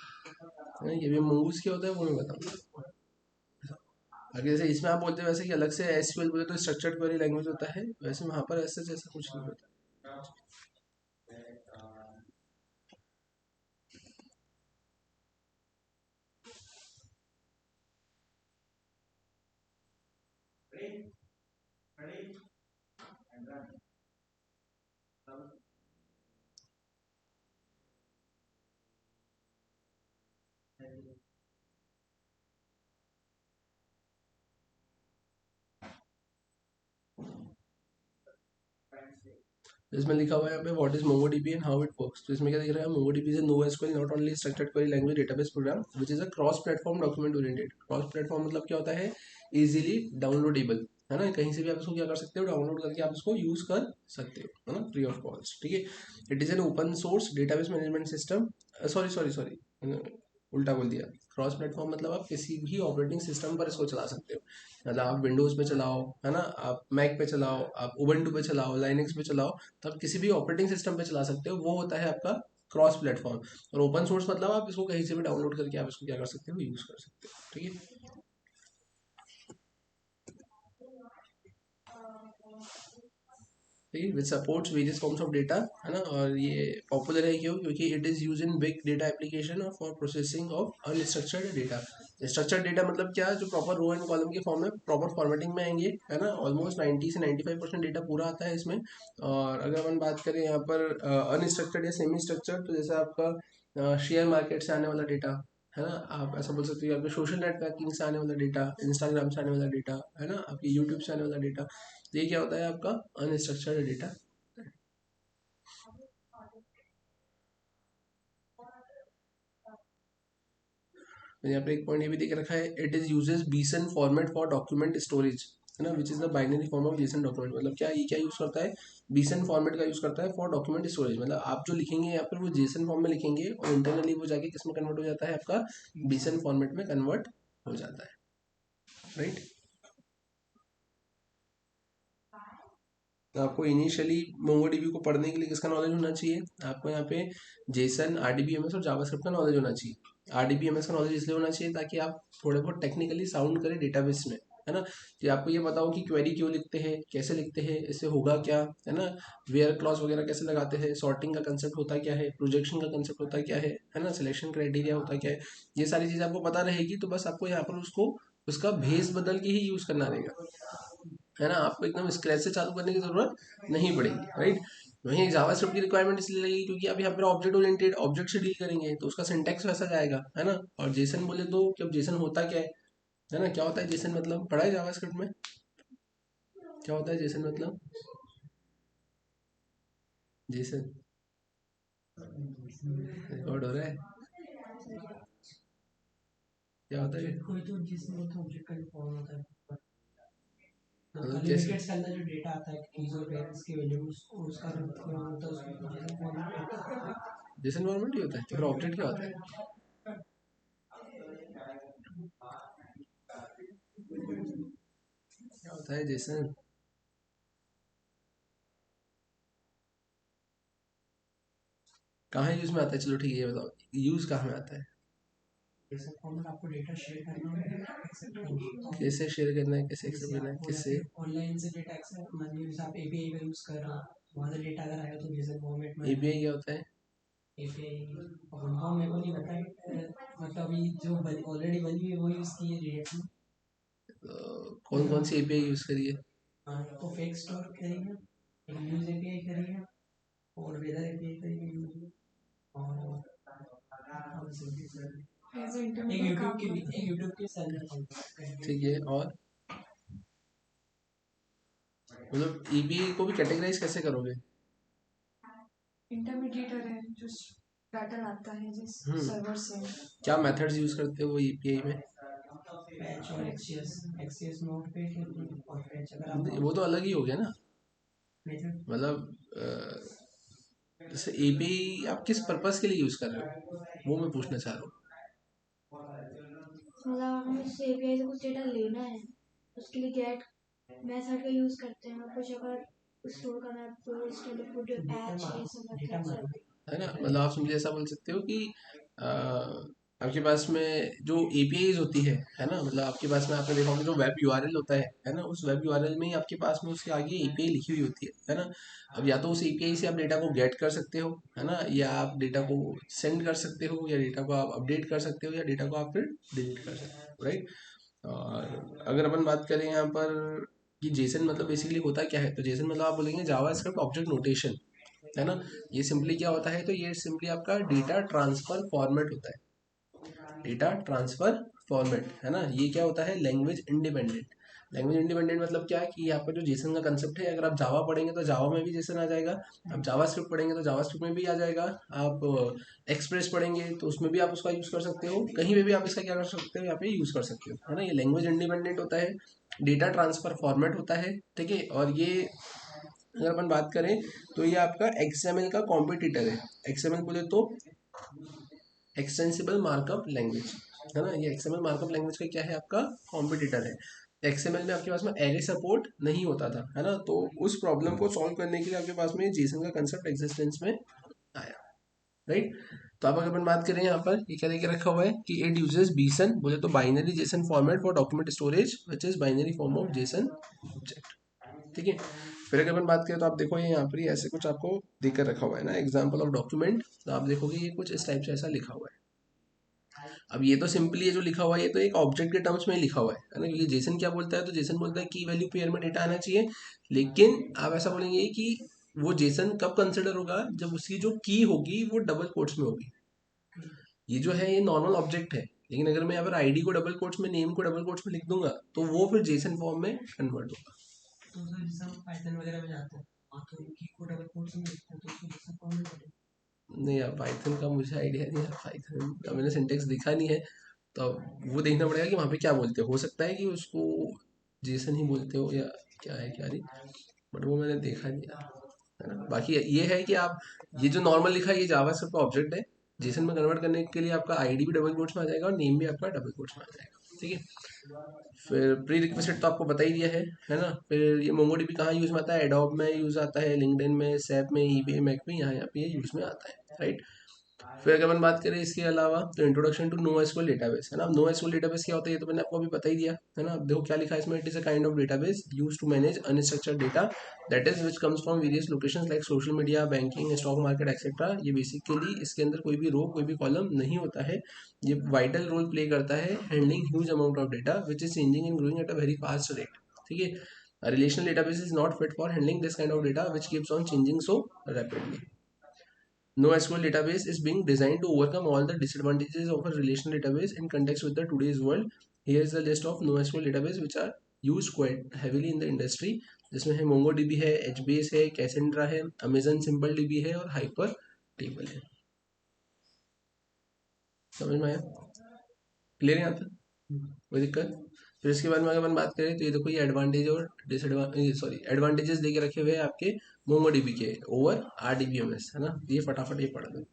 है ना। ये भी मोंगूस क्या होता है वो मैं बताऊँगा आगे। जैसे इसमें आप बोलते हैं वैसे कि अलग से एसक्यूएल बोले तो स्ट्रक्चर्ड क्वेरी लैंग्वेज होता है, वैसे वहाँ पर ऐसा जैसा कुछ नहीं होता। इसमें लिखा हुआ है यहाँ पे what is MongoDB and how it works. तो इसमें क्या दिख रहा है, MongoDB is no SQL not only structured query language database program which is a cross platform document oriented. Cross platform मतलब क्या होता है, इजीली डाउनलोडेबल, है ना, कहीं से भी आप इसको क्या कर सकते हो, डाउनलोड करके आप इसको यूज कर सकते हो, है ना, फ्री ऑफ कॉस्ट, ठीक है। It is an open source database management system, sorry sorry sorry, उल्टा बोल दिया। क्रॉस प्लेटफॉर्म मतलब आप किसी भी ऑपरेटिंग सिस्टम पर इसको चला सकते हो, मतलब आप विंडोज पे चलाओ, है ना, आप मैक पे चलाओ, आप उबंटू पे चलाओ, लाइनक्स पे चलाओ, तो आप किसी भी ऑपरेटिंग सिस्टम पे चला सकते हो, वो होता है आपका क्रॉस प्लेटफॉर्म। और ओपन सोर्स मतलब आप इसको कहीं से भी डाउनलोड करके आप इसको क्या कर सकते हो, यूज कर सकते हो, ठीक है। ठीक है, which supports various forms of data, है ना, और ये पॉपुलर है क्यों, क्योंकि it is use in big data application और for processing of unstructured data. Structured data मतलब क्या, जो प्रॉपर रो एंड कॉलम के फॉर्म में प्रॉपर फॉर्मेटिंग में आएंगे, है ना, ऑलमोस्ट 90 से 95% डेटा पूरा आता है इसमें। और अगर अपन बात करें यहाँ पर अनस्ट्रक्चर्ड या सेमी स्ट्रक्चर्ड, तो जैसे आपका शेयर मार्केट से आने वाला डेटा, है ना, आप ऐसा बोल सकते हो, आपके सोशल नेटवर्किंग से आने वाला डेटा, इंस्टाग्राम से आने वाला डेटा, है ना, आपकी यूट्यूब से आने वाला डेटा, तो ये क्या होता है आपका अनस्ट्रक्चर्ड डेटा। यहाँ पे एक पॉइंट ये भी देख रखा है, it is uses BSON format for document storage, है ना, which is the binary form of JSON document. मतलब क्या, ये क्या यूज करता है, बीसन फॉर्मेट का यूज करता है फॉर डॉक्यूमेंट स्टोरेज। मतलब आप जो लिखेंगे यहाँ पर वो जेसन फॉर्म में लिखेंगे और इंटरनली वो जाके किस में कन्वर्ट हो जाता है, आपका बीसन फॉर्मेट में कन्वर्ट हो जाता है, राइट। तो आपको इनिशियली मोंगोडीबी को पढ़ने के लिए किसका नॉलेज होना चाहिए, आपको यहाँ पे जेसन, आरडीबीएमएस और जावास्क्रिप्ट का नॉलेज होना चाहिए। आरडीबीएमएस का नॉलेज इसलिए होना चाहिए ताकि आप थोड़े बहुत टेक्निकली साउंड करें डेटाबेस में, है ना, कि आपको ये पता हो कि क्वेरी क्यों लिखते हैं, कैसे लिखते हैं, इससे होगा क्या, है ना, वेयर क्लॉज वगैरह कैसे लगाते हैं, सॉर्टिंग का कंसेप्ट होता क्या है, प्रोजेक्शन का कंसेप्ट होता क्या है ना, सिलेक्शन क्राइटेरिया होता क्या है, ये सारी चीज़ आपको पता रहेगी, तो बस आपको यहाँ पर उसको उसका भेस बदल के ही यूज़ करना रहेगा, है ना, आपको एकदम स्क्रैच से चालू करने की जरूरत नहीं पड़ेगी, राइट। वहीं जावास्क्रिप्ट की रिक्वायरमेंट इसलिए लगेगी क्योंकि अब यहाँ पर ऑब्जेक्ट ओरिएंटेड ऑब्जेक्ट से डील करेंगे, तो उसका सिंटैक्स वैसा जाएगा, है ना। और जेसन बोले तो, कि अब जेसन होता क्या है ना, क्या होता है जेसन मतलब, पढ़ा है जावास्क्रिप्ट में, क्या होता है जेसन मतलब, जेसन रिकॉर्ड हो रहा है, क्या होता है, कोई तो जिसमें तो ऑब्जेक्ट का फॉर्म होता है, मतलब खाली कैसे, विकेट्स के अंदर जो डेटा आता है कीज और पेरेंट्स की वैल्यूज, उसका जो होता है उसको जैसे फॉर्मेट होता है। जेसन फॉर्मेट ही होता है, तो फिर ऑब्जेक्ट क्या होता है, क्या होता है जेसन, कहाँ यूज में आता है, चलो ठीक है ये बताओ, यूज कहाँ में आता है, जैसे फॉर्मेट आपको डेटा शेयर करना है, एक्सेप्ट करना है, कैसे शेयर करना है, कैसे एक्सेप्ट जैसे करना है, आपको किससे, ऑनलाइन से डेटा एक्सेप्ट, मान लीजिए जैसे आप एपीआई का यूज कर रहे हो, वहाँ से डेटा अगर आया तो जेसन फॉर्मेट में आएगा। एपीआई क्या होता है, एपीआई और मेरे को नहीं पता है, मतलब अभी जो ऑलरेडी बनी हुई है वो यूज की है रिएक्ट में। कौन कौन सी एपीआई यूज करिए, हाँ, तो फेक स्टोर करेंगे, एक न्यूज एपीआई करेंगे और वेदर एपीआई करेंगे यूज, और ऐसे एक इंटरनेट में यूट्यूब काम के भी, करते एक हैं। यूट्यूब के सर्वर करेंगे। ठीक है, और मतलब ईबीआई को भी कैटेगराइज कैसे करोगे, इंटरमीडिएटर है जो डाटा लाता है जिस हम्म, सर्वर से। क्या मेथड्स यूज करते हो वो ईपीआई में, पैच और एक्सीएस, एक्सीएस नोट पे और पैच अगर आप वो तो अलग ही हो गया ना, मेथड मतलब जैसे एपीआई आप किस पर्पस के लिए यूज कर रहे हो, वो मैं पूछना चाह रहा हूँ। मतलब हमें उस एपीआई से कुछ डेटा लेना है, उसके लिए गेट मेथड का यूज करते हैं, और कुछ अगर स्टोर करना है तो स्टोर पुट पैच ये सब डेटा मेथड्स मार, है ना, मतलब आप सिंपली ऐसा बोल सकते हो कि आपके पास में जो एपीआईज होती है ना, मतलब आपके पास में आपने देखा होगा जो वेब यूआरएल होता है ना, उस वेब यूआरएल में ही आपके पास में उसके आगे एपीआई लिखी हुई होती है ना। अब या तो उस एपीआई से आप डेटा को गेट कर सकते हो, है ना, या आप डेटा को सेंड कर सकते हो, या डेटा को आप अपडेट कर सकते हो, या डेटा को आप फिर डिलीट कर सकते हो, राइट। और अगर अपन बात करें यहाँ पर कि जेसन मतलब बेसिकली होता क्या है, तो जेसन मतलब आप बोलेंगे जावा स्क्रिप्ट ऑब्जेक्ट नोटेशन, है ना। ये सिंपली क्या होता है, तो ये सिंपली आपका डेटा ट्रांसफर फॉर्मेट होता है, डेटा ट्रांसफर फॉर्मेट, है ना। ये क्या होता है, लैंग्वेज इंडिपेंडेंट, लैंग्वेज इंडिपेंडेंट मतलब क्या है कि आपका जो जेसन का कंसेप्ट है, अगर आप जावा पढ़ेंगे तो जावा में भी जेसन आ जाएगा, आप जावा स्क्रिप्ट पढ़ेंगे तो जावा स्क्रिप्ट में भी आ जाएगा, आप एक्सप्रेस पढ़ेंगे तो उसमें भी आप उसका यूज़ कर सकते हो, कहीं पे भी आप इसका क्या कर सकते हो, यहाँ पे यूज़ कर सकते हो, है ना। ये लैंग्वेज इंडिपेंडेंट होता है, डेटा ट्रांसफर फॉर्मेट होता है, ठीक है। और ये अगर अपन बात करें तो ये आपका एक्सएमएल का कॉम्पिटिटर है। एक्सएमएल बोले तो एक्सटेंसिबल मार्कअप लैंग्वेज, है ना। ये एक्सएमएल मार्कअप लैंग्वेज का क्या है, आपका कॉम्पिटिटर है। एक्सएमएल में आपके पास में एरे सपोर्ट नहीं होता था, है ना, तो उस प्रॉब्लम को सॉल्व करने के लिए आपके पास में जेसन का कंसेप्ट एग्जिस्टेंस में आया, राइट। तो अब अगर अपन बात करें यहाँ पर, ये क्या देके रखा हुआ है कि इट यूजेस बीसन, बोले तो binary JSON format for document storage which is binary form of Jason object, ठीक है। फिर अगर अपन बात करें तो आप देखो ये यहाँ पर ऐसे कुछ आपको देकर रखा हुआ है ना, एग्जाम्पल ऑफ डॉक्यूमेंट, तो आप देखोगे ये कुछ इस टाइप से ऐसा लिखा हुआ है। अब ये तो सिंपली ये जो लिखा हुआ है ये तो एक ऑब्जेक्ट के टर्म्स में लिखा हुआ है ना, क्योंकि जेसन क्या बोलता है, तो जेसन बोलता है की वैल्यू पेयर में डेटा आना चाहिए, लेकिन आप ऐसा बोलेंगे कि वो जेसन कब कंसिडर होगा, जब उसकी जो की होगी वो डबल कोट्स में होगी। ये जो है ये नॉर्मल ऑब्जेक्ट है, लेकिन अगर मैं यहाँ पर आईडी को डबल कोट्स में, नेम को डबल कोट्स में लिख दूंगा तो वो फिर जेसन फॉर्म में कन्वर्ट होगा। तो सर जैसे हम पाइथन वगैरह में जाते हैं, तो की को डबल कोट्स में लिखते हैं, तो उसको जेसन फॉर्म में करें। नहीं यार, पाइथन का मुझे आइडिया नहीं है, पाइथन का मैंने सिंटेक्स देखा नहीं है, तो अब वो देखना पड़ेगा कि वहाँ पे क्या बोलते हो सकता है कि उसको जेसन ही बोलते हो या क्या है क्या नहीं, बट वो मैंने देखा नहीं यार, है ना। बाकी ये है कि आप ये जो नॉर्मल लिखा है ये जावास्क्रिप्ट का ऑब्जेक्ट है, जेसन में कन्वर्ट करने के लिए आपका आईडी भी डबल कोट्स में आ जाएगा और नेम भी आपका डबल कोट्स में आ जाएगा, ठीक है। फिर प्री रिक्वेस्ट तो आपको बता ही दिया है ना। फिर ये मोंगोडीबी कहाँ यूज़ में आता है, एडोब में यूज़ आता है, लिंक्डइन में, सैप में, ईबे, मैक में, यहाँ पे ये यूज़ में आता है, राइट। फिर अगर अपन बात करें इसके अलावा तो introduction to no SQL database, है ना। नो एसक्यूएल डेटाबेस क्या होता है ये तो मैंने आपको अभी बता ही दिया, है ना। अब देखो क्या लिखा है इसमें, it is a kind of database used to manage unstructured data that is which comes from various locations like social media, banking, stock market etcetera. ये बेसिकली इसके अंदर कोई भी रो कोई भी कॉलम नहीं होता है, ये वाइटल रोल प्ले करता है handling huge amount of data which is changing and growing at a very fast rate, ठीक है। A relational database is not fit for handling this kind of data which keeps on changing so rapidly. NoSQL database is being designed to overcome all the disadvantages of a relational database in context with the today's world. Here is the list of NoSQL database which are used quite heavily in the industry. जिसमें है MongoDB है, HBase है, Cassandra है, Amazon SimpleDB है और HyperTable है। समझ में आया? क्लियर है यहाँ तक? कोई दिक्कत? फिर इसके बारे में अगर अपन बात करें तो ये देखो ये एडवांटेज और डिसएडवांटेज, सॉरी एडवांटेजेस देके रखे हुए हैं आपके MongoDB के ओवर RDBMS, है ना। ये फटाफट ये पढ़ दो।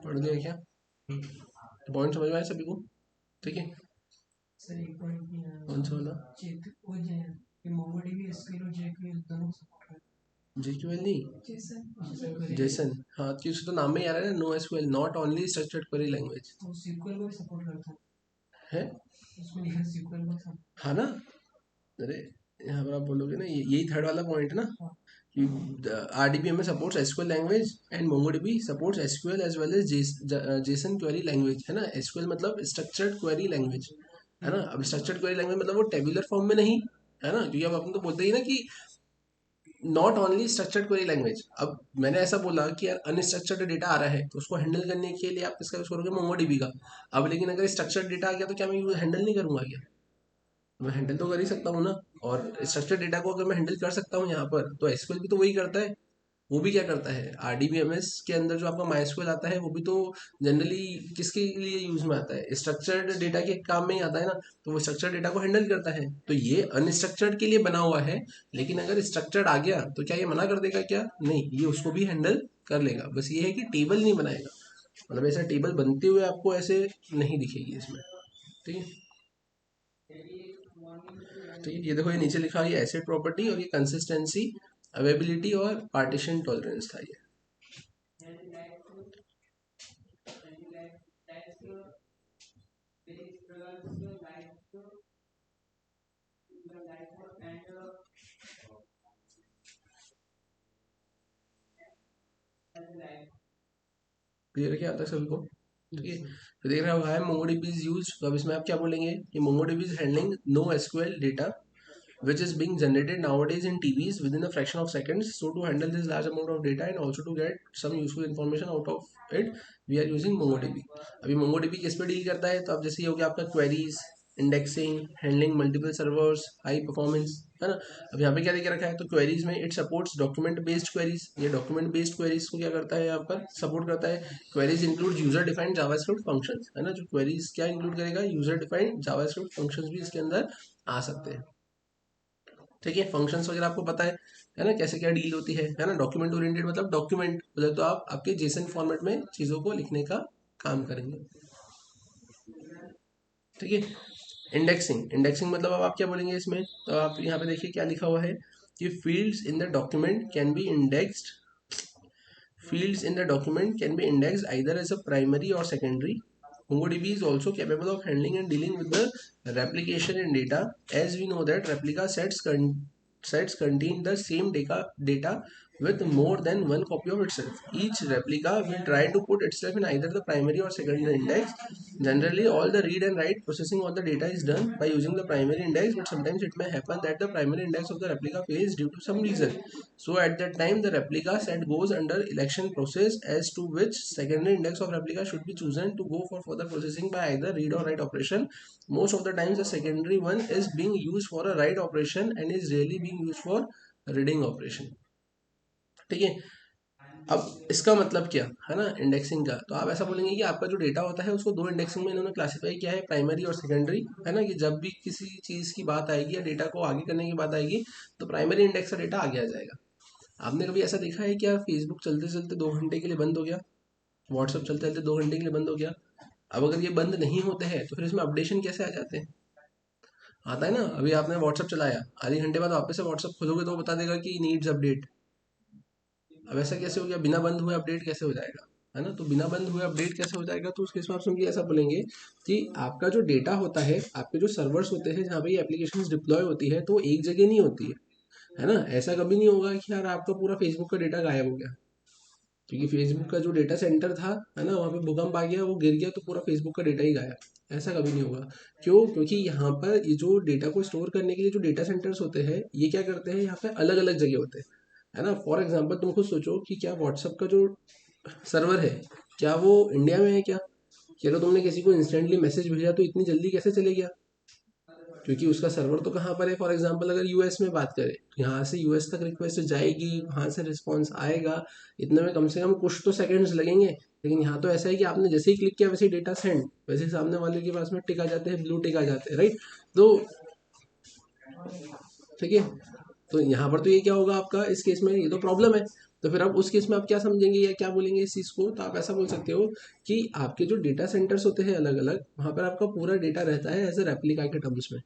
पढ़ दिया क्या? पॉइंट समझ में आया सभी को? ठीक है। सर एक पॉइंट नहीं आया, कौन सा वाला? चेक वो जो है ये मोंगोडीबी एसक्यूएल और जेक्यूएल दोनों सपोर्ट करता जेक्यूएल नहीं, है। जेसन, हाँ कि उसका तो नाम में ही आ रहा है ना, no SQL not only structured query language तो सीक्वल को भी सपोर्ट करता है, उसमें लिखा सीक्वल को सब। हाँ ना। अरे यहाँ पर आप बोलोगे ना यही थर्ड वाला पॉइंट है ना कि RDBMS supports SQL language and MongoDB supports SQL as well as JSON query language, है ना। एसक्यूएल मतलब स्ट्रक्चर्ड क्वेरी लैंग्वेज, है ना। अब स्ट्रक्चर्ड क्वेरी लैंग्वेज मतलब वो टेबुलर फॉर्म में नहीं, है ना, क्योंकि अब अपन तो बोलते ही ना कि not only structured query language. अब मैंने ऐसा बोला कि यार अनस्ट्रक्चर्ड डेटा आ रहा है तो उसको हैंडल करने के लिए आप किसका यूज करोगे, MongoDB का। अब लेकिन अगर स्ट्रक्चर्ड डेटा आ गया तो क्या मैं हैंडल नहीं करूंगा क्या? मैं हैंडल तो कर ही सकता हूँ ना। और स्ट्रक्चर्ड डेटा को अगर मैं हैंडल कर सकता हूँ यहाँ पर तो एसक्यूएल भी तो वही करता है। वो भी क्या करता है, RDBMS के अंदर जो आपका MySQL आता है वो भी तो जनरली किसके लिए यूज में आता है, स्ट्रक्चर्ड डेटा के काम में ही आता है ना, तो वो स्ट्रक्चर्ड डेटा को हैंडल करता है। तो ये अनस्ट्रक्चर्ड के लिए बना हुआ है, लेकिन अगर स्ट्रक्चर्ड आ गया तो क्या ये मना कर देगा क्या, नहीं, ये उसको भी हैंडल कर लेगा। बस ये है कि टेबल नहीं बनाएगा, मतलब ऐसा टेबल बनते हुए आपको ऐसे नहीं दिखेगी इसमें। ठीक है, ठीक है, ये देखो ये नीचे लिखा है, ये एसिड प्रॉपर्टी और ये कंसिस्टेंसी, अवेबिलिटी और पार्टीशन टॉलरेंस था ये। क्लियर है क्या अब तक सभी को? ठीक है, तो देख रहे हो है MongoDB इज यूज, तो अब इसमें आप क्या बोलेंगे कि MongoDB is handling no SQL data which is being generated nowadays in TVs within a fraction of seconds. So to handle this large amount of data and also to get some useful information out of it, we are using MongoDB. अभी MongoDB किस पे deal करता है, तो अब जैसे ये हो गया आपका queries, indexing, handling multiple servers, high performance, है ना। अब यहाँ पे क्या देखे रखा है, तो क्वेरीज में it supports document based queries, ये डॉक्यूमेंट बेस्ड क्वेरीज को क्या करता है यहाँ पर सपोर्ट करता है। Queries include user defined JavaScript functions, है ना, जो क्वेरीज क्या इंक्लूड करेगा, यूजर डिफाइंड जावास्क्रिप्ट फंक्शंस भी इसके अंदर आ सकते हैं। ठीक है, फंक्शंस वगैरह आपको पता है ना, कैसे क्या डील होती है ना। डॉक्यूमेंट ओरिएंटेड मतलब डॉक्यूमेंट मतलब तो आप आपके जेसन फॉर्मेट में चीज़ों को लिखने का काम करेंगे। ठीक है, इंडेक्सिंग, इंडेक्सिंग मतलब अब आप क्या बोलेंगे इसमें, तो आप यहाँ पे देखिए क्या लिखा हुआ है कि fields in the document can be indexed, fields in the document can be indexed either as a primary or secondary. MongoDB is also capable of handling and dealing with the replication in data, as we know that replica sets contain the same data with more than one copy of itself. Each replica will try to put itself in either the primary or secondary index. Generally, all the read and write processing of the data is done by using the primary index, but sometimes it may happen that the primary index of the replica fails due to some reason. So at that time, the replica set goes under election process as to which secondary index of replica should be chosen to go for further processing by either read or write operation. Most of the times, the secondary one is being used for a write operation and is rarely being used for reading operation. ठीक है, अब इसका मतलब क्या है ना indexing का, तो आप ऐसा बोलेंगे कि आपका जो डेटा होता है उसको दो इंडेक्सिंग में इन्होंने क्लासिफाई किया है, प्राइमरी और सेकेंडरी, है ना, कि जब भी किसी चीज़ की बात आएगी या डेटा को आगे करने की बात आएगी तो प्राइमरी इंडेक्स का डेटा आगे आ जाएगा। आपने कभी ऐसा देखा है क्या, फेसबुक चलते चलते 2 घंटे के लिए बंद हो गया, व्हाट्सअप चलते चलते 2 घंटे के लिए बंद हो गया। अब अगर ये बंद नहीं होते हैं तो फिर इसमें अपडेशन कैसे आ जाते हैं, आता है ना। अभी आपने व्हाट्सअप चलाया, आधे घंटे बाद वापस से व्हाट्सअप खोलोगे तो वो बता देगा कि नीड्स अपडेट। अब ऐसा कैसे हो गया, बिना बंद हुए अपडेट कैसे हो जाएगा, है ना। तो बिना बंद हुए अपडेट कैसे हो जाएगा, तो उस केस में आप समझिए ऐसा बोलेंगे कि आपका जो डेटा होता है, आपके जो सर्वर्स होते हैं जहाँ पे ये एप्लीकेशंस डिप्लॉय होती है, तो वो एक जगह नहीं होती है ना। ऐसा कभी नहीं होगा कि यार आपका पूरा फेसबुक का डेटा गायब हो गया, क्योंकि फेसबुक का जो डेटा सेंटर था, है ना, वहाँ पे भूकंप आ गया, वो गिर गया तो पूरा फेसबुक का डेटा ही गायब, ऐसा कभी नहीं होगा। क्यों, क्योंकि यहाँ पर ये जो डेटा को स्टोर करने के लिए जो डेटा सेंटर्स होते हैं, ये क्या करते हैं, यहाँ पे अलग अलग जगह होते हैं, है ना। फॉर एग्जाम्पल तुम खुद सोचो कि क्या व्हाट्सअप का जो सर्वर है, क्या वो इंडिया में है क्या, कि अगर तुमने किसी को इंस्टेंटली मैसेज भेजा तो इतनी जल्दी कैसे चले गया, क्योंकि उसका सर्वर तो कहाँ पर है। फॉर एग्जांपल अगर यूएस में बात करें, यहाँ से यूएस तक रिक्वेस्ट जाएगी, वहाँ से रिस्पॉन्स आएगा, इतने में कम से कम कुछ तो सेकंड्स लगेंगे। लेकिन यहाँ तो ऐसा है कि आपने जैसे ही क्लिक किया वैसे ही डेटा सेंड, वैसे ही सामने वाले के पास में टिक आ जाते हैं, ब्लू टिक आ जाते हैं, राइट। तो ठीक है, तो यहाँ पर तो ये क्या होगा आपका, इस केस में ये तो प्रॉब्लम है। तो फिर आप उस केस में आप क्या समझेंगे या क्या बोलेंगे इस चीज़ को, तो आप ऐसा बोल सकते हो कि आपके जो डेटा सेंटर्स होते हैं अलग अलग, वहाँ पर आपका पूरा डेटा रहता है एज ए रेप्लिका के टर्म्स में।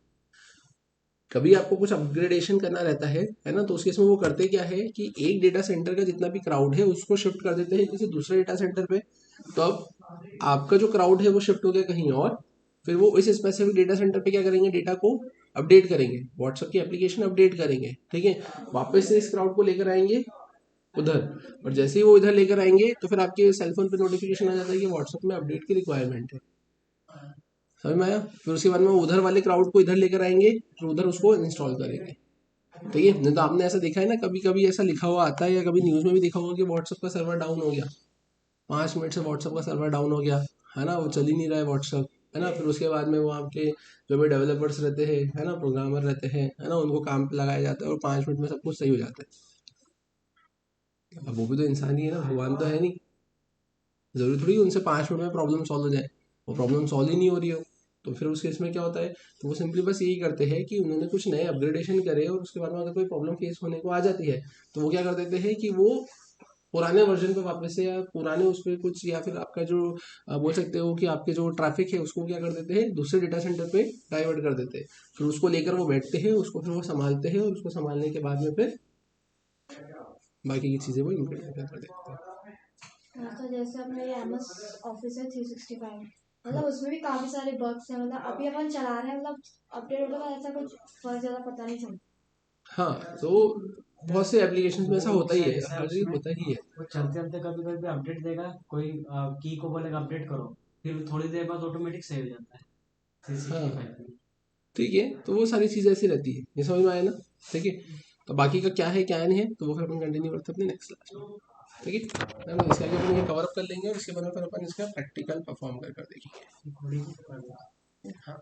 कभी आपको कुछ अपग्रेडेशन करना रहता है ना, तो उस केस में वो करते क्या है कि एक डेटा सेंटर का जितना भी क्राउड है उसको शिफ्ट कर देते हैं किसी दूसरे डेटा सेंटर पे। तो अब आपका जो क्राउड है वो शिफ्ट हो गया कहीं और, फिर वो इस स्पेसिफिक डेटा सेंटर पे क्या करेंगे, डेटा को अपडेट करेंगे, व्हाट्सएप की एप्लीकेशन अपडेट करेंगे, ठीक है। वापस से इस क्राउड को लेकर आएंगे उधर, और जैसे ही वो इधर लेकर आएंगे तो फिर आपके सेलफोन पे नोटिफिकेशन आ जाता है कि व्हाट्सएप में अपडेट की रिक्वायरमेंट है, समझ में आया। फिर उसके बाद में उधर वाले क्राउड को इधर लेकर आएंगे, फिर उधर उसको इंस्टॉल करेंगे, ठीक है। नहीं तो आपने ऐसा देखा है ना, कभी कभी ऐसा लिखा हुआ आता है या कभी न्यूज़ में भी देखा होगा कि व्हाट्सएप का सर्वर डाउन हो गया, 5 मिनट से व्हाट्सएप का सर्वर डाउन हो गया, है ना, वो चल ही नहीं रहा है व्हाट्सएप, है ना। फिर उसके बाद में वो आपके जो भी डेवलपर्स रहते हैं, है ना, प्रोग्रामर रहते हैं, है ना, उनको काम पे लगाया जाता है और 5 मिनट में सब कुछ सही हो जाता है। अब वो भी तो इंसान ही है ना, भगवान तो है नहीं। ज़रूरी थोड़ी उनसे 5 मिनट में प्रॉब्लम सॉल्व हो जाए, वो प्रॉब्लम सॉल्व ही नहीं हो रही हो। तो फिर उस केस में क्या होता है, तो वो सिंपली बस यही करते हैं कि उन्होंने कुछ नए अपग्रेडेशन करे और उसके बाद में अगर कोई प्रॉब्लम फेस होने को आ जाती है तो वो क्या कर देते हैं कि वो पुराने वर्जन पे वापस से, या पुराने उस पर कुछ, या फिर आपका जो बोल सकते हो कि आपके जो ट्रैफिक है उसको क्या कर देते हैं, दूसरे डेटा सेंटर पे डाइवर्ट कर देते हैं। फिर उसको लेकर वो बैठते हैं, उसको फिर वो संभालते हैं, और उसको संभालने के बाद में फिर बाकी की चीज़ें वो इम्प्लीमेंट कर देते हैं। तो जैसे अपना ये एमएस ऑफिस है 365, मतलब उसमें भी काफी सारे बग्स हैं, मतलब अभी अपन चला रहे हैं, मतलब अपडेट होने का ऐसा कुछ बहुत ज्यादा पता नहीं चलता। हाँ, तो बहुत से एप्लीकेशन में ऐसा होता ही है, ऐसा हर जगह उसमें होता ही है। वो चलते चलते कभी कभी अपडेट देगा, कोई की को बोलेगा अपडेट करो, फिर थोड़ी देर बाद ऑटोमेटिक सेव हो जाता है हाँ 365 में। ठीक है, तो वो सारी चीज़ें ऐसी रहती है, ये समझ में आया ना। ठीक है, तो बाकी का क्या है क्या नहीं है तो वो फिर अपन कंटिन्यू करते हैं अपने नेक्स्ट क्लास में। ठीक है, तो इसके आगे अपन ये कवर अप कर लेंगे, और इसके बाद में फिर अपन इसका प्रैक्टिकल परफॉर्म कर देखेंगे। रिकॉर्डिंग कर दो। हाँ।